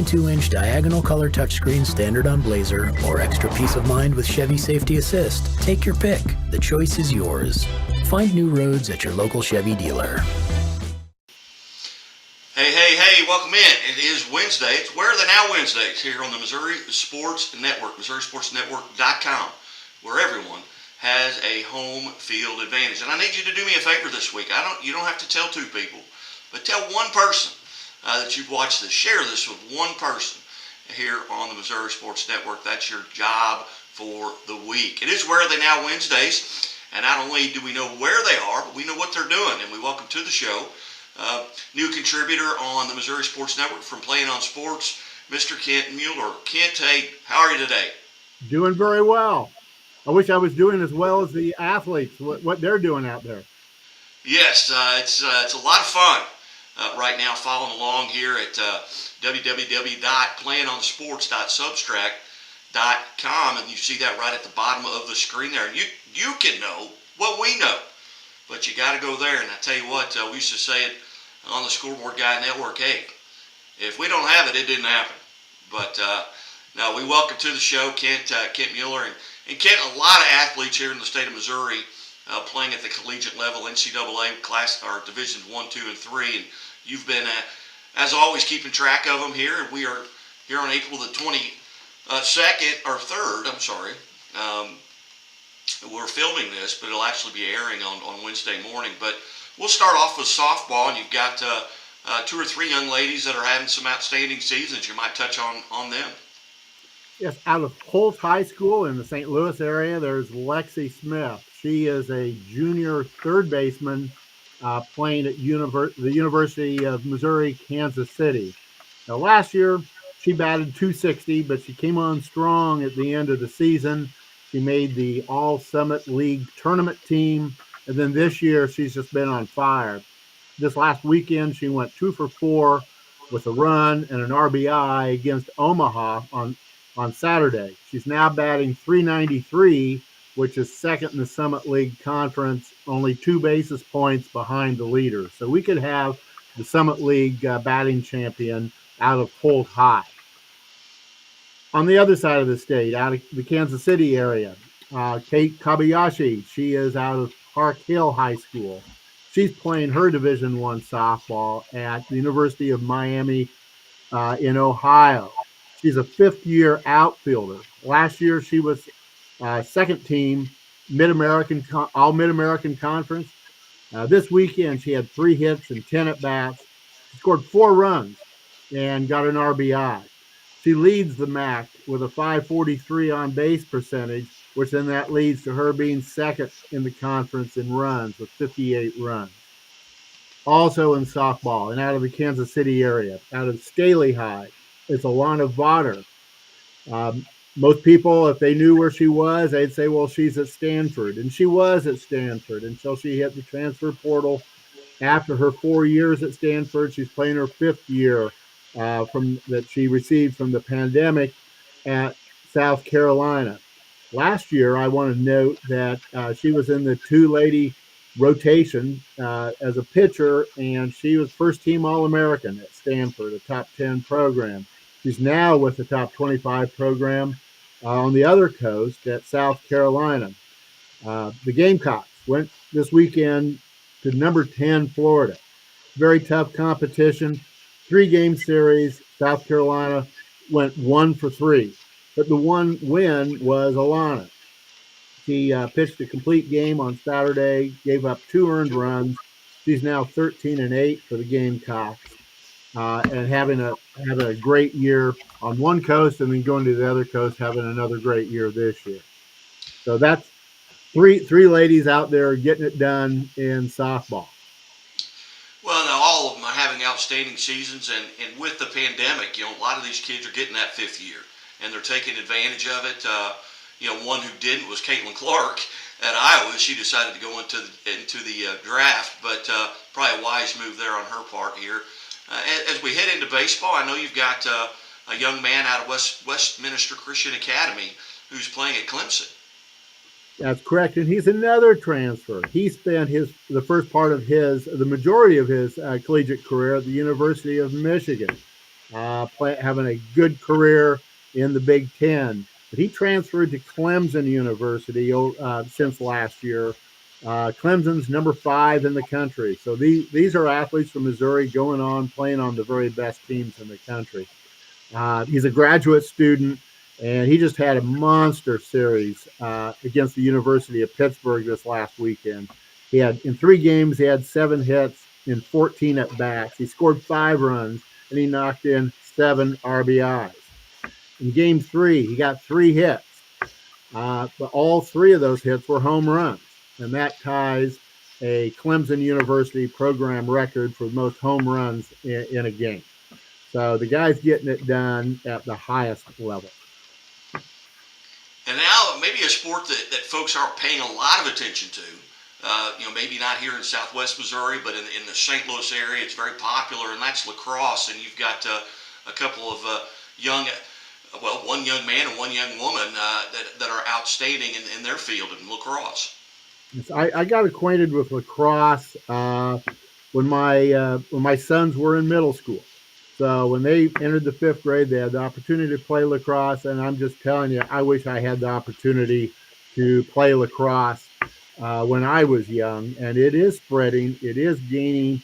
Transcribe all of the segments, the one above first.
2-inch diagonal color touchscreen standard on Blazer, or extra peace of mind with Chevy Safety Assist. Take your pick. The choice is yours. Find new roads at your local Chevy dealer. Hey, welcome in. It is Wednesday. It's Where Are They Now Wednesdays here on the Missouri Sports Network, MissouriSportsNetwork.com, where everyone has a home field advantage. And I need you to do me a favor this week. You don't have to tell two people, but tell one person that you've watched this. Share this with one person here on the Missouri Sports Network. That's your job for the week. It is Where Are They Now Wednesdays, and not only do we know where they are, but we know what they're doing. And we welcome to the show new contributor on the Missouri Sports Network from Playing on Sports, Mr. Kent Mueller. Kent, hey, how are you today? Doing very well. I wish I was doing as well as the athletes, what they're doing out there. Yes, it's a lot of fun right now following along here at www.playingonsports.substract.com, and you see that right at the bottom of the screen there. And you can know what we know, but you got to go there. And I tell you what, we used to say it on the Scoreboard Guy Network, hey, if we don't have it, it didn't happen. But no, we welcome to the show Kent Mueller. And Kent, a lot of athletes here in the state of Missouri playing at the collegiate level, NCAA class or divisions 1, 2, and 3. And you've been, as always, keeping track of them here. And we are here on April the 22nd, or 3rd, I'm sorry. We're filming this, but it'll actually be airing on Wednesday morning. But we'll start off with softball, and you've got 2 or 3 young ladies that are having some outstanding seasons. You might touch on them. Yes, out of Holt High School in the St. Louis area, there's Lexi Smith. She is a junior third baseman playing at the University of Missouri, Kansas City. Now, last year, she batted .260, but she came on strong at the end of the season. She made the All-Summit League tournament team, and then this year, she's just been on fire. This last weekend, she went 2 for 4 with a run and an RBI against Omaha on Saturday. She's now batting .393, which is second in the Summit League Conference, only 2 basis points behind the leader. So we could have the Summit League batting champion out of Holt High. On the other side of the state, out of the Kansas City area, Kate Kabayashi, she is out of Park Hill High School. She's playing her Division I softball at the University of Miami in Ohio. She's a 5th-year outfielder. Last year, she was second team All Mid-American Conference. This weekend, she had 3 hits and 10 at-bats. She scored 4 runs and got an RBI. She leads the MAC with a .543 on-base percentage, which then that leads to her being second in the conference in runs with 58 runs. Also in softball and out of the Kansas City area, out of Staley High, it's Alana Vaughter. Most people, if they knew where she was, they'd say, well, she's at Stanford. And she was at Stanford until she hit the transfer portal. After her 4 years at Stanford, she's playing her 5th year that she received from the pandemic at South Carolina. Last year, I want to note that she was in the 2-lady rotation as a pitcher, and she was first-team All-American at Stanford, a top 10 program. She's now with the top 25 program on the other coast at South Carolina. The Gamecocks went this weekend to number 10 Florida. Very tough competition. 3-game series. South Carolina went 1 for 3. But the one win was Alana. She pitched a complete game on Saturday, gave up 2 earned runs. She's now 13-8 for the Gamecocks, and having a great year on one coast, and then going to the other coast, having another great year this year. So that's three ladies out there getting it done in softball. Well, now all of them are having outstanding seasons, and with the pandemic, a lot of these kids are getting that 5th year, and they're taking advantage of it. One who didn't was Caitlin Clark at Iowa. She decided to go into the draft, but probably a wise move there on her part here. As we head into baseball, I know you've got a young man out of Westminster Christian Academy who's playing at Clemson. That's correct, and he's another transfer. He spent the first part of the majority of his collegiate career at the University of Michigan. having a good career in the Big Ten. But he transferred to Clemson University since last year. Clemson's number 5 in the country. So these are athletes from Missouri going on playing on the very best teams in the country. He's a graduate student, and he just had a monster series against the University of Pittsburgh this last weekend. He had in 3 games, he had 7 hits in 14 at bats. He scored 5 runs, and he knocked in 7 RBIs. In game 3, he got 3 hits, but all 3 of those hits were home runs, and that ties a Clemson University program record for most home runs in a game. So the guy's getting it done at the highest level. And now maybe a sport that folks aren't paying a lot of attention to. Maybe not here in Southwest Missouri, but in the St. Louis area, it's very popular, and that's lacrosse. And you've got a couple of one young man and one young woman that are outstanding in their field in lacrosse. I got acquainted with lacrosse when my sons were in middle school. So when they entered the 5th grade, they had the opportunity to play lacrosse, and I'm just telling you, I wish I had the opportunity to play lacrosse when I was young. And it is spreading, it is gaining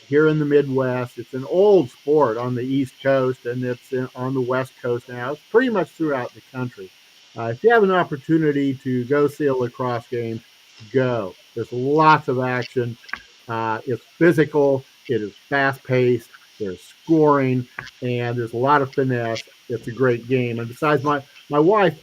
here in the Midwest. It's an old sport on the East Coast, and it's on the West Coast now. It's pretty much throughout the country. If you have an opportunity to go see a lacrosse game, go. There's lots of action. It's physical. It is fast-paced. There's scoring, and there's a lot of finesse. It's a great game. And besides, my wife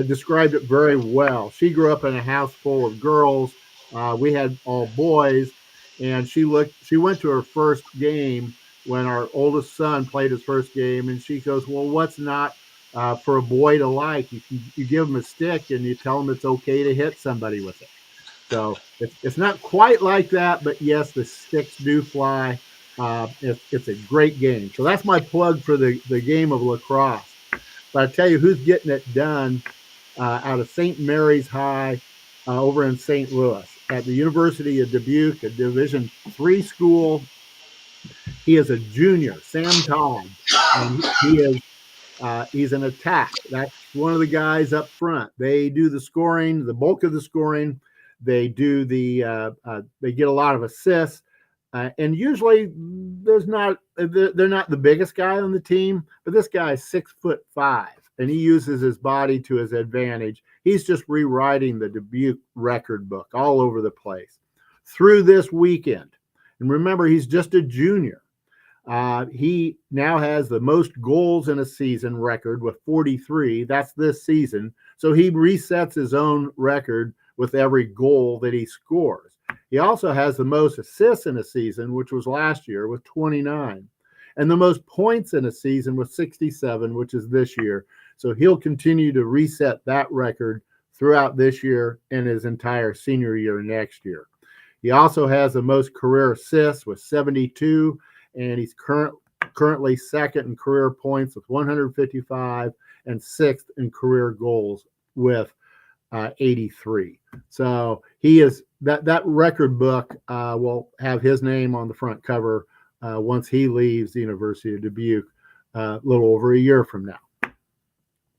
described it very well. She grew up in a house full of girls. We had all boys, and she went to her first game when our oldest son played his first game, and she goes, "Well, what's not for a boy to like? You give him a stick and you tell him it's okay to hit somebody with it." So it's not quite like that, but yes, the sticks do fly. It's a great game. So that's my plug for the game of lacrosse. But I tell you who's getting it done out of St. Mary's High over in St. Louis at the University of Dubuque, a Division III school. He is a junior, Sam Todd, and he's an attack. That's one of the guys up front. They do the scoring, the bulk of the scoring. They do they get a lot of assists. And usually they're not the biggest guy on the team, but this guy is 6'5", and he uses his body to his advantage. He's just rewriting the Dubuque record book all over the place through this weekend. And remember, he's just a junior. He now has the most goals in a season record with 43. That's this season. So he resets his own record with every goal that he scores. He also has the most assists in a season, which was last year with 29, and the most points in a season with 67, which is this year. So he'll continue to reset that record throughout this year and his entire senior year next year. He also has the most career assists with 72, and he's currently 2nd in career points with 155 and 6th in career goals with 83. So he is that record book will have his name on the front cover once he leaves the University of Dubuque a little over a year from now.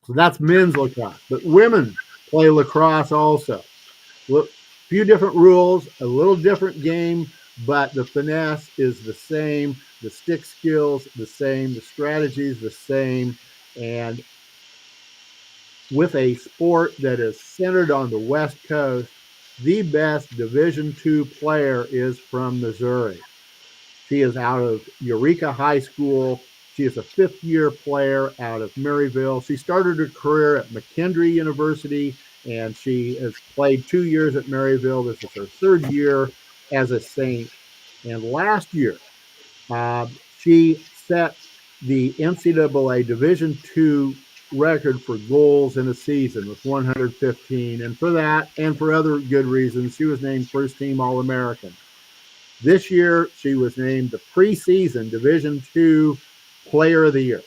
So that's men's lacrosse, but women play lacrosse also. Few different rules, a little different game, but the finesse is the same, the stick skills the same, the strategies the same, and with a sport that is centered on the West Coast, the best Division II player is from Missouri. She is out of Eureka High School. She is a 5th-year player out of Maryville. She started her career at McKendree University, and she has played 2 years at Maryville. This is her 3rd year as a Saint. And last year, she set the NCAA Division II record for goals in a season with 115. And for that, and for other good reasons, she was named first team All-American. This year, she was named the preseason Division II Player of the Year.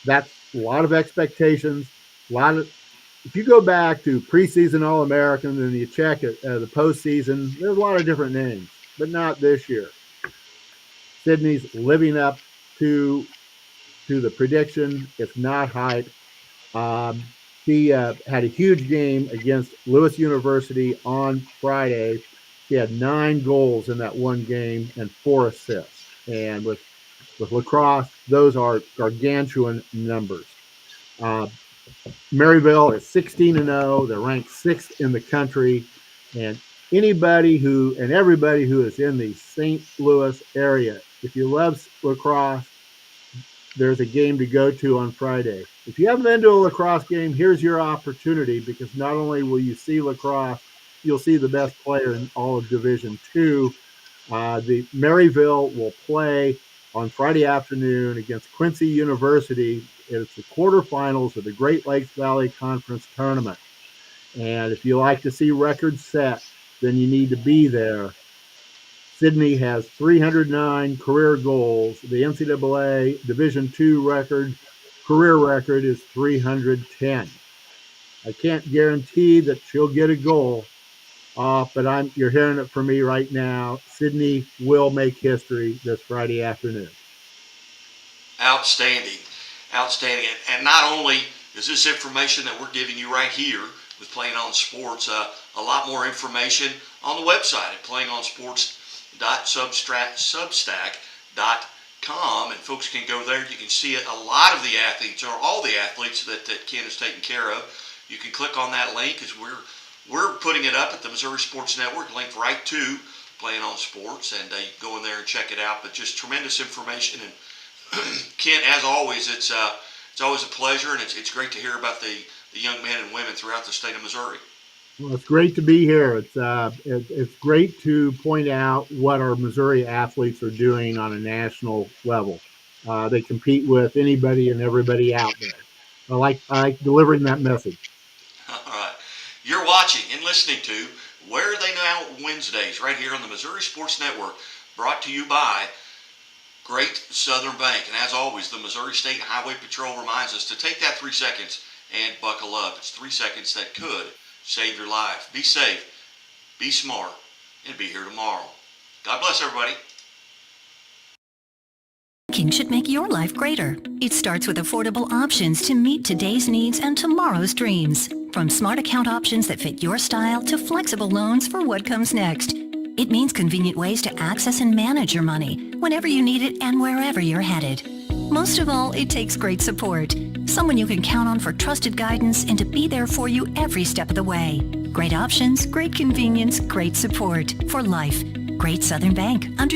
That's a lot of expectations. If you go back to preseason All-American and you check it the postseason, there's a lot of different names, but not this year. Sydney's living up to the prediction. It's not hype. He had a huge game against Lewis University on Friday. He had 9 goals in that one game and 4 assists. And with lacrosse, those are gargantuan numbers. Maryville is 16-0. They're ranked 6th in the country. And everybody who is in the St. Louis area, if you love lacrosse, there's a game to go to on Friday. If you haven't been to a lacrosse game, here's your opportunity, because not only will you see lacrosse, you'll see the best player in all of Division II. The Maryville will play on Friday afternoon against Quincy University. It's the quarterfinals of the Great Lakes Valley Conference Tournament. And if you like to see records set, then you need to be there. Sydney has 309 career goals. The NCAA Division II career record is 310. I can't guarantee that she'll get a goal, but you're hearing it from me right now. Sydney will make history this Friday afternoon. Outstanding. Outstanding. And not only is this information that we're giving you right here with Playing On Sports, a lot more information on the website at playingonsports.substack.com, and folks can go there. You can see a lot of the athletes, or all the athletes that Ken is taking care of. You can click on that link, because we're putting it up at the Missouri Sports Network, linked right to Playing On Sports, and you can go in there and check it out. But just tremendous information. And Ken, as always, it's always a pleasure, and it's great to hear about the young men and women throughout the state of Missouri. Well, it's great to be here. It's great to point out what our Missouri athletes are doing on a national level. They compete with anybody and everybody out there. I like delivering that message. All right. You're watching and listening to Where Are They Now Wednesdays, right here on the Missouri Sports Network, brought to you by Great Southern Bank. And as always, the Missouri State Highway Patrol reminds us to take that 3 seconds and buckle up. It's 3 seconds that could save your life. Be safe, be smart, and be here tomorrow. God bless everybody. Banking should make your life greater. It starts with affordable options to meet today's needs and tomorrow's dreams. From smart account options that fit your style to flexible loans for what comes next. It means convenient ways to access and manage your money whenever you need it and wherever you're headed. Most of all, it takes great support. Someone you can count on for trusted guidance and to be there for you every step of the way. Great options, great convenience, great support for life. Great Southern Bank.